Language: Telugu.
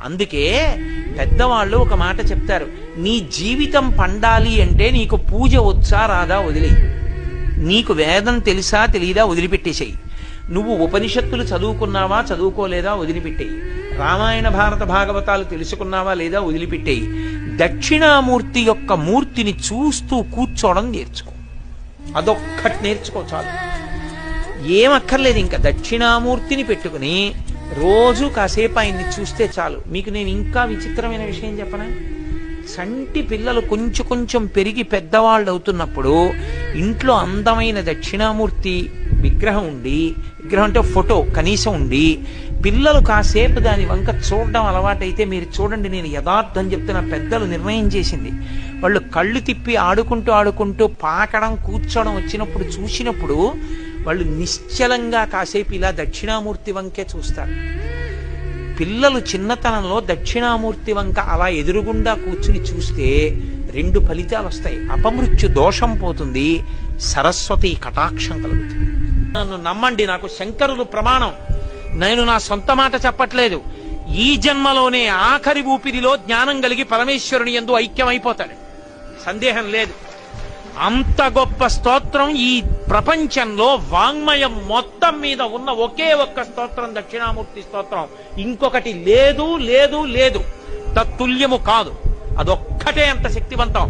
అందుకే పెద్దవాళ్ళు ఒక మాట చెప్తారు, నీ జీవితం పండాలి అంటే నీకు పూజ వచ్చా రాదా వదిలేయి, నీకు వేదం తెలుసా తెలియదా వదిలిపెట్టేసేయి, నువ్వు ఉపనిషత్తులు చదువుకున్నావా చదువుకోలేదా వదిలిపెట్టేయి, రామాయణ భారత భాగవతాలు తెలుసుకున్నావా లేదా వదిలిపెట్టేయి, దక్షిణామూర్తి యొక్క మూర్తిని చూస్తూ కూర్చోవడం నేర్చుకో, అదొక్కటి నేర్చుకో చాలు. ఏమక్కర్లేదు, ఇంకా దక్షిణామూర్తిని పెట్టుకుని రోజు కాసేపు ఆయన్ని చూస్తే చాలు. మీకు నేను ఇంకా విచిత్రమైన విషయం చెప్పనా, సంటి పిల్లలు కొంచెం కొంచెం పెరిగి పెద్దవాళ్ళు అవుతున్నప్పుడు ఇంట్లో అందమైన దక్షిణామూర్తి విగ్రహం ఉండి, విగ్రహం అంటే ఫోటో కనీసం ఉండి, పిల్లలు కాసేపు దాని వంక చూడడం అలవాటైతే మీరు చూడండి, నేను యథార్థం చెప్తున్న, పెద్దలు నిర్ణయం చేసింది, వాళ్ళు కళ్ళు తిప్పి ఆడుకుంటూ ఆడుకుంటూ పాకడం కూర్చోవడం వచ్చినప్పుడు చూసినప్పుడు వాళ్ళు నిశ్చలంగా కాసేపు ఇలా దక్షిణామూర్తి వంకే చూస్తారు. పిల్లలు చిన్నతనంలో దక్షిణామూర్తి వంక అలా ఎదురుగుండా కూర్చుని చూస్తే రెండు ఫలితాలు వస్తాయి, అపమృత్యు దోషం పోతుంది, సరస్వతి కటాక్షం కలుగుతుంది. నన్ను నమ్మండి, నాకు శంకరులు ప్రమాణం, నేను నా సొంత మాట చెప్పట్లేదు. ఈ జన్మలోనే ఆఖరి ఊపిరిలో జ్ఞానం కలిగి పరమేశ్వరుని యందు ఐక్యమైపోతాడు, సందేహం లేదు. అంత గొప్ప స్తోత్రం ఈ ప్రపంచంలో వాంగ్మయం మొత్తం మీద ఉన్న ఒకే ఒక్క స్తోత్రం దక్షిణామూర్తి స్తోత్రం, ఇంకొకటి లేదు లేదు లేదు, తత్తుల్యము కాదు, అదొక్కటే అంత శక్తివంతం.